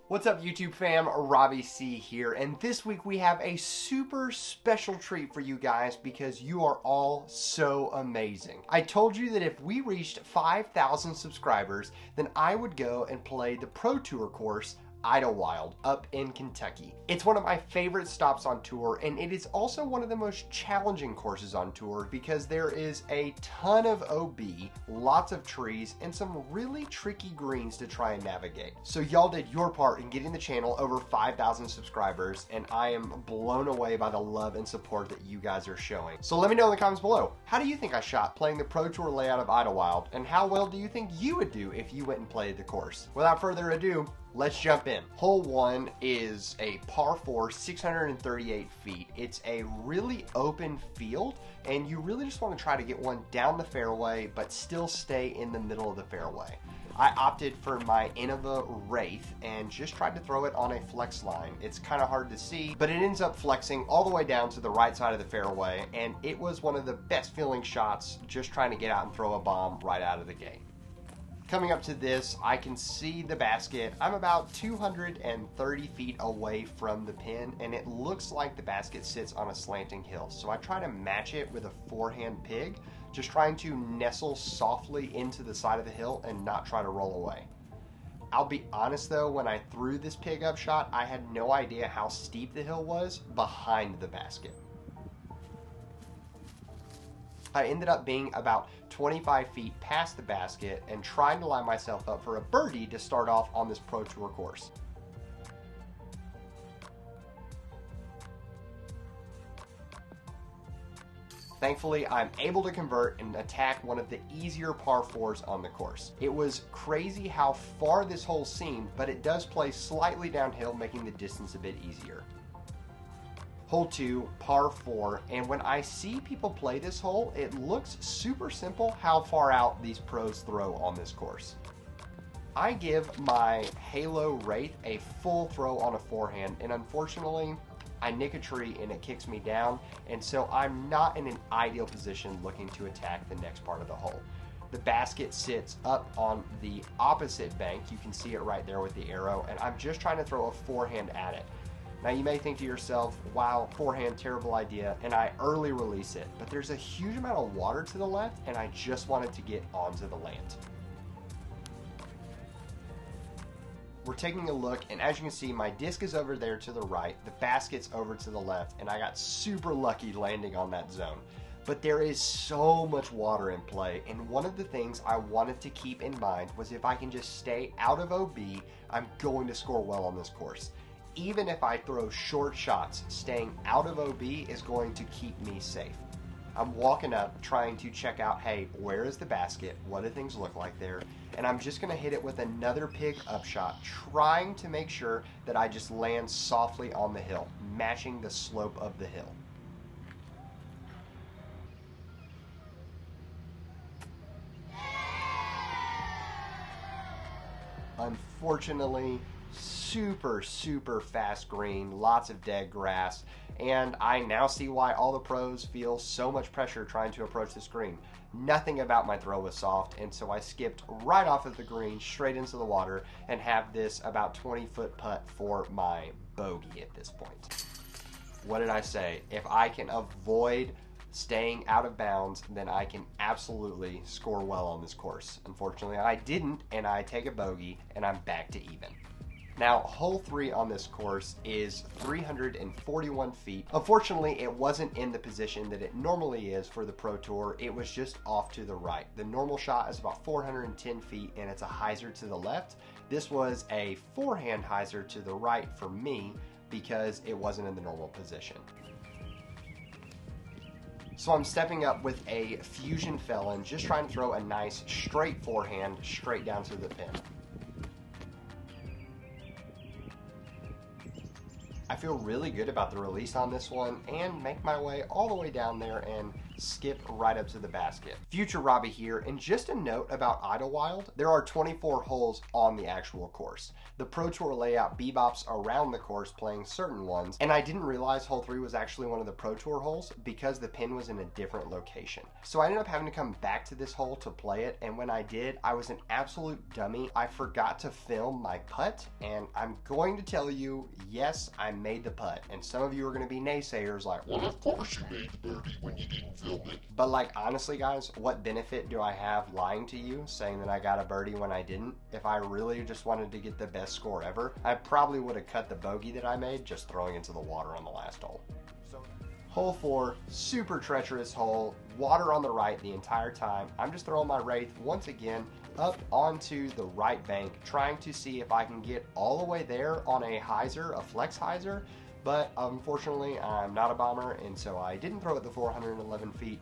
What's up, YouTube fam? Robbie C here, and this week we have a super special treat for you guys because you are all so amazing. I told you that if we reached 5,000 subscribers, then I would go and play the Pro Tour course Idlewild up in Kentucky. It's one of my favorite stops on tour, and it is also one of the most challenging courses on tour because there is a ton of OB, lots of trees, and some really tricky greens to try and navigate. So y'all did your part in getting the channel over 5,000 subscribers, and I am blown away by the love and support that you guys are showing. So let me know in the comments below, how do you think I shot playing the Pro Tour layout of Idlewild, and how well do you think you would do if you went and played the course? Without further ado, let's jump in. Hole 1 is a par 4, 638 feet. It's a really open field, and you really just want to try to get one down the fairway, but still stay in the middle of the fairway. I opted for my Innova Wraith and just tried to throw it on a flex line. It's kind of hard to see, but it ends up flexing all the way down to the right side of the fairway, and it was one of the best feeling shots just trying to get out and throw a bomb right out of the gate. Coming up to this, I can see the basket. I'm about 230 feet away from the pin, and it looks like the basket sits on a slanting hill. So I try to match it with a forehand pig, just trying to nestle softly into the side of the hill and not try to roll away. I'll be honest though, when I threw this pig up shot, I had no idea how steep the hill was behind the basket. I ended up being about 25 feet past the basket and trying to line myself up for a birdie to start off on this Pro Tour course. Thankfully, I'm able to convert and attack one of the easier par 4s on the course. It was crazy how far this hole seemed, but it does play slightly downhill, making the distance a bit easier. Hole 2, par 4, and when I see people play this hole, it looks super simple how far out these pros throw on this course. I give my Halo Wraith a full throw on a forehand, and unfortunately, I nick a tree and it kicks me down, and so I'm not in an ideal position looking to attack the next part of the hole. The basket sits up on the opposite bank, you can see it right there with the arrow, and I'm just trying to throw a forehand at it. Now you may think to yourself, wow, forehand, terrible idea, and I early release it, but there's a huge amount of water to the left and I just wanted to get onto the land. We're taking a look, and as you can see, my disc is over there to the right, the basket's over to the left, and I got super lucky landing on that zone. But there is so much water in play, and one of the things I wanted to keep in mind was if I can just stay out of OB, I'm going to score well on this course. Even if I throw short shots, staying out of OB is going to keep me safe. I'm walking up trying to check out, hey, where is the basket? What do things look like there? And I'm just going to hit it with another pig upshot, trying to make sure that I just land softly on the hill, matching the slope of the hill. Unfortunately, super fast green, lots of dead grass, and I now see why all the pros feel so much pressure trying to approach this green. Nothing about my throw was soft, and so I skipped right off of the green straight into the water and have this about 20-foot putt for my bogey at this point. What did I say? If I can avoid staying out of bounds, then I can absolutely score well on this course. Unfortunately, I didn't, and I take a bogey, and I'm back to even. Now, hole 3 on this course is 341 feet. Unfortunately, it wasn't in the position that it normally is for the Pro Tour. It was just off to the right. The normal shot is about 410 feet, and it's a hyzer to the left. This was a forehand hyzer to the right for me because it wasn't in the normal position. So I'm stepping up with a Fusion Felon, just trying to throw a nice straight forehand straight down to the pin. I feel really good about the release on this one and make my way all the way down there and skip right up to the basket. Future Robbie here, and just a note about Idlewild, there are 24 holes on the actual course. The Pro Tour layout bebops around the course playing certain ones, and I didn't realize hole 3 was actually one of the Pro Tour holes because the pin was in a different location. So I ended up having to come back to this hole to play it, and when I did, I was an absolute dummy. I forgot to film my putt, and I'm going to tell you, yes, I made the putt. And some of you are going to be naysayers like, well, of course you made the birdie when you didn't film it. But like, honestly guys, what benefit do I have lying to you, saying that I got a birdie when I didn't? If I really just wanted to get the best score ever, I probably would have cut the bogey that I made just throwing into the water on the last hole. Hole 4, super treacherous hole, water on the right the entire time. I'm just throwing my Wraith once again up onto the right bank, trying to see if I can get all the way there on a hyzer, a flex hyzer, but unfortunately I'm not a bomber, and so I didn't throw it the 411 feet.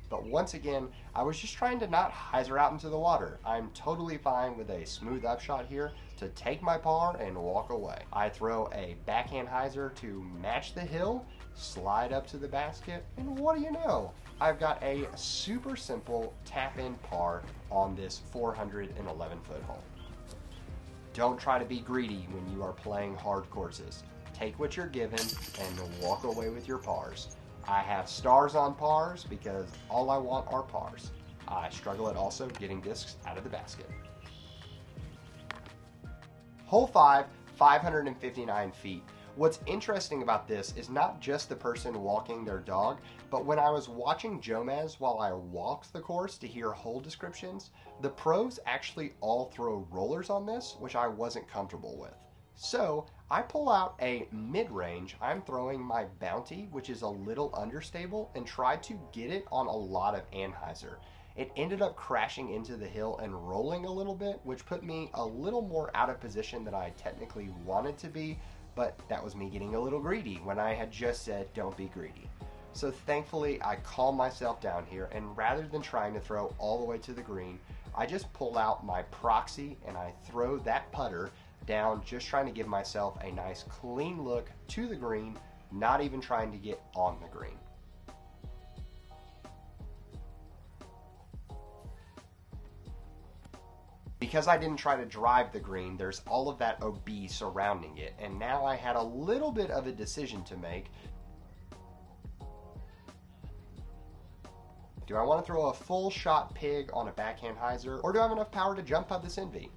But once again, I was just trying to not hyzer out into the water. I'm totally fine with a smooth upshot here to take my par and walk away. I throw a backhand hyzer to match the hill, slide up to the basket, and what do you know? I've got a super simple tap-in par on this 411-foot hole. Don't try to be greedy when you are playing hard courses. Take what you're given and walk away with your pars. I have stars on pars because all I want are pars. I struggle at also getting discs out of the basket. Hole 5, 559 feet. What's interesting about this is not just the person walking their dog, but when I was watching Jomez while I walked the course to hear hole descriptions, the pros actually all throw rollers on this, which I wasn't comfortable with. So I pull out a mid-range. I'm throwing my Bounty, which is a little understable, and try to get it on a lot of anhyzer. It ended up crashing into the hill and rolling a little bit, which put me a little more out of position than I technically wanted to be, but that was me getting a little greedy when I had just said don't be greedy. So thankfully I calmed myself down here, and rather than trying to throw all the way to the green, I just pull out my proxy and I throw that putter down, just trying to give myself a nice clean look to the green, not even trying to get on the green. Because I didn't try to drive the green, there's all of that OB surrounding it, and now I had a little bit of a decision to make. Do I want to throw a full shot pig on a backhand hyzer, or do I have enough power to jump putt this envy?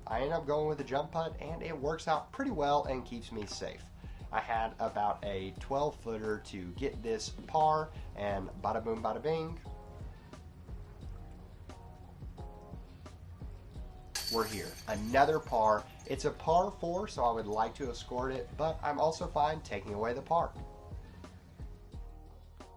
I end up going with a jump putt, and it works out pretty well and keeps me safe. I had about a 12-footer to get this par, and bada boom, bada bing. We're here. Another par. It's a par 4, so I would like to have scored it, but I'm also fine taking away the par.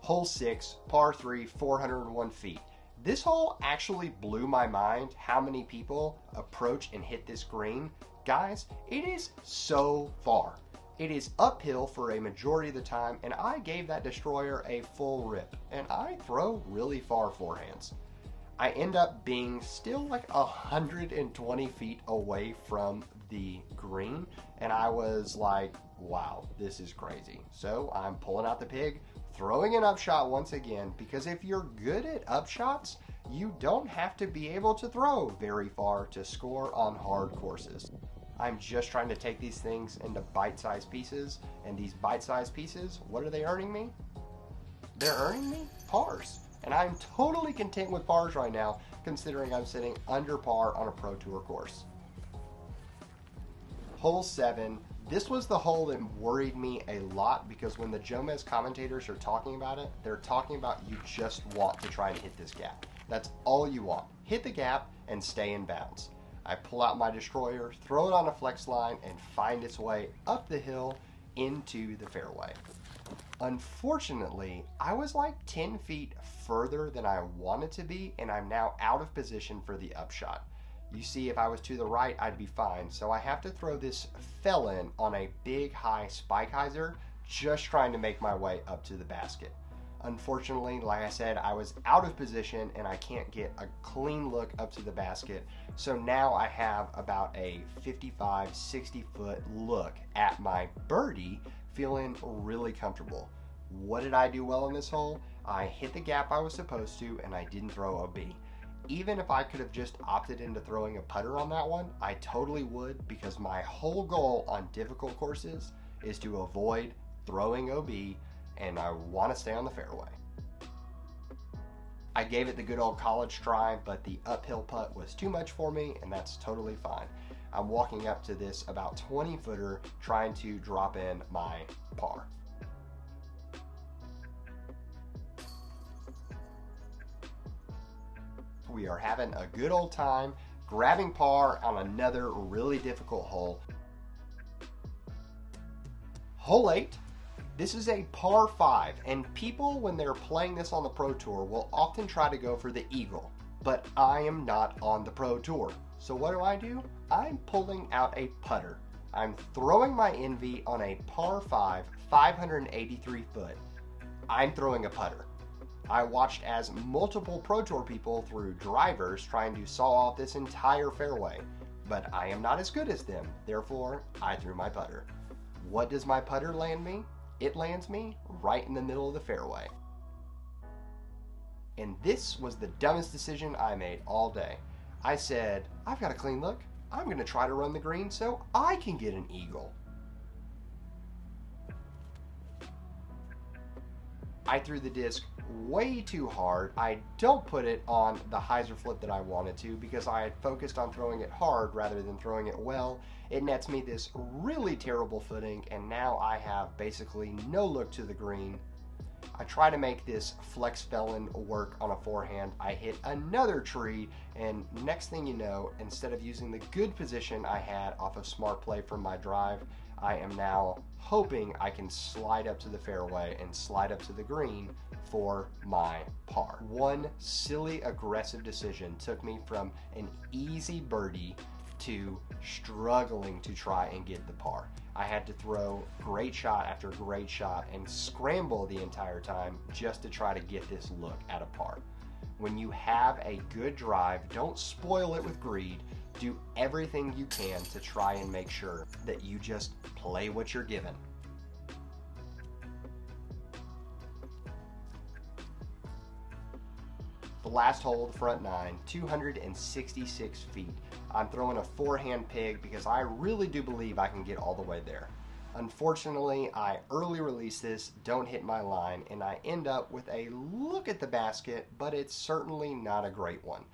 Hole 6, par 3, 401 feet. This hole actually blew my mind how many people approach and hit this green. Guys, it is so far. It is uphill for a majority of the time, and I gave that destroyer a full rip, and I throw really far forehands. I end up being still like 120 feet away from the green, and I was like, wow, this is crazy. So I'm pulling out the pig, throwing an upshot once again, because if you're good at upshots, you don't have to be able to throw very far to score on hard courses. I'm just trying to take these things into bite-sized pieces, and these bite-sized pieces, what are they earning me? They're earning me pars, and I'm totally content with pars right now, considering I'm sitting under par on a Pro Tour course. Hole 7. This was the hole that worried me a lot, because when the Jomez commentators are talking about it, they're talking about you just want to try and hit this gap. That's all you want. Hit the gap and stay in bounds. I pull out my destroyer, throw it on a flex line, and find its way up the hill into the fairway. Unfortunately, I was like 10 feet further than I wanted to be, and I'm now out of position for the upshot. You see, if I was to the right, I'd be fine, so I have to throw this felon on a big high spike hyzer just trying to make my way up to the basket. Unfortunately, like I said, I was out of position and I can't get a clean look up to the basket. So now I have about a 55, 60 foot look at my birdie, feeling really comfortable. What did I do well in this hole? I hit the gap I was supposed to and I didn't throw OB. Even if I could have just opted into throwing a putter on that one, I totally would, because my whole goal on difficult courses is to avoid throwing OB, and I want to stay on the fairway. I gave it the good old college try, but the uphill putt was too much for me, and that's totally fine. I'm walking up to this about 20 footer trying to drop in my par. We are having a good old time grabbing par on another really difficult hole. Hole 8. This is a par 5, and people, when they're playing this on the Pro Tour, will often try to go for the eagle, but I am not on the Pro Tour. So what do? I'm pulling out a putter. I'm throwing my Envy on a par 5, 583 foot. I'm throwing a putter. I watched as multiple Pro Tour people threw drivers trying to saw off this entire fairway, but I am not as good as them, therefore I threw my putter. What does my putter land me? It lands me right in the middle of the fairway. And this was the dumbest decision I made all day. I said, I've got a clean look. I'm going to try to run the green so I can get an eagle. I threw the disc way too hard. I don't put it on the hyzer flip that I wanted to because I had focused on throwing it hard rather than throwing it well. It nets me this really terrible footing, and now I have basically no look to the green. I try to make this flex felon work on a forehand. I hit another tree, and next thing you know, instead of using the good position I had off of smart play from my drive, I am now hoping I can slide up to the fairway and slide up to the green for my par. One silly aggressive decision took me from an easy birdie to struggling to try and get the par. I had to throw great shot after great shot and scramble the entire time just to try to get this look at a par. When you have a good drive, don't spoil it with greed. Do everything you can to try and make sure that you just play what you're given. The last hole, the front nine, 266 feet. I'm throwing a forehand pig because I really do believe I can get all the way there. Unfortunately, I early release this, don't hit my line, and I end up with a look at the basket, but it's certainly not a great one.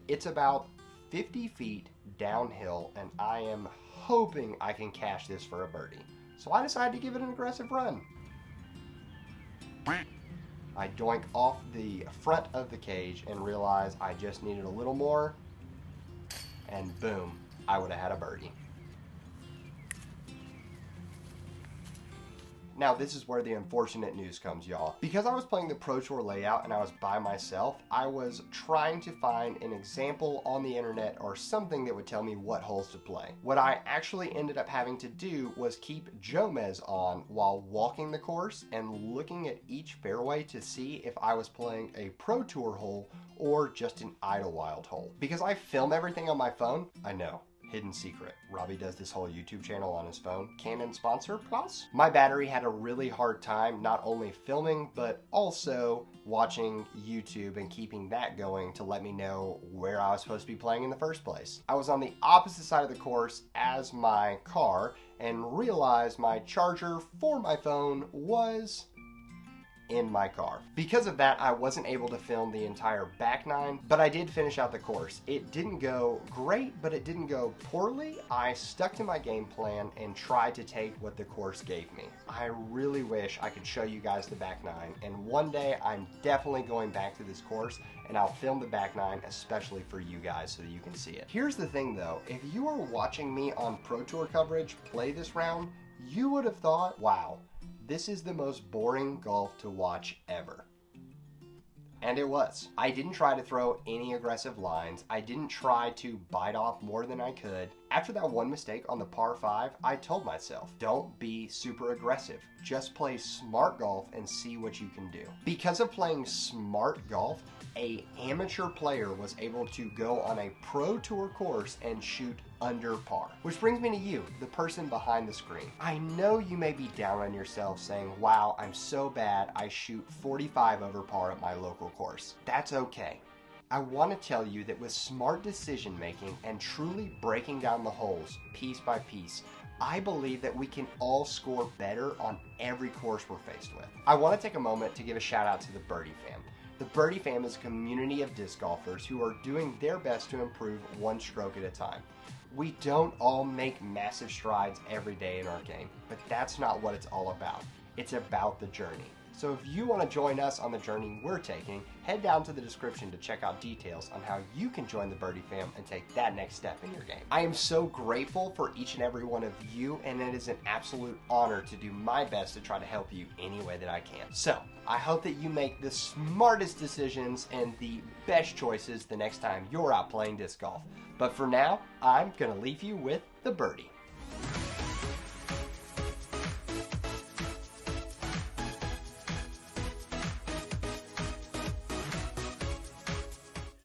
It's about 50 feet downhill, and I am hoping I can cash this for a birdie. So I decided to give it an aggressive run. I doink off the front of the cage and realize I just needed a little more, and boom, I would have had a birdie. Now this is where the unfortunate news comes, y'all. Because I was playing the Pro Tour layout and I was by myself, I was trying to find an example on the internet or something that would tell me what holes to play. What I actually ended up having to do was keep Jomez on while walking the course and looking at each fairway to see if I was playing a Pro Tour hole or just an Idlewild hole. Because I film everything on my phone, I know. Hidden secret. Robbie does this whole YouTube channel on his phone. Canon sponsor plus. My battery had a really hard time not only filming, but also watching YouTube and keeping that going to let me know where I was supposed to be playing in the first place. I was on the opposite side of the course as my car and realized my charger for my phone was in my car. Because of that, I wasn't able to film the entire back nine, but I did finish out the course. It didn't go great, but it didn't go poorly. I stuck to my game plan and tried to take what the course gave me. I really wish I could show you guys the back nine, and one day I'm definitely going back to this course and I'll film the back nine especially for you guys so that you can see it. Here's the thing though, if you are watching me on Pro Tour coverage play this round, you would have thought, wow, this is the most boring golf to watch ever. And it was. I didn't try to throw any aggressive lines. I didn't try to bite off more than I could. After that one mistake on the par 5, I told myself, don't be super aggressive. Just play smart golf and see what you can do. Because of playing smart golf, an amateur player was able to go on a pro tour course and shoot under par. Which brings me to you, the person behind the screen. I know you may be down on yourself saying, wow, I'm so bad, I shoot 45 over par at my local course. That's okay. I want to tell you that with smart decision making and truly breaking down the holes piece by piece, I believe that we can all score better on every course we're faced with. I want to take a moment to give a shout out to the Birdie Fam. The Birdie Fam is a community of disc golfers who are doing their best to improve one stroke at a time. We don't all make massive strides every day in our game, but that's not what it's all about. It's about the journey. So if you want to join us on the journey we're taking, head down to the description to check out details on how you can join the Birdie Fam and take that next step in your game. I am so grateful for each and every one of you, and it is an absolute honor to do my best to try to help you any way that I can. So I hope that you make the smartest decisions and the best choices the next time you're out playing disc golf. But for now, I'm going to leave you with the birdie.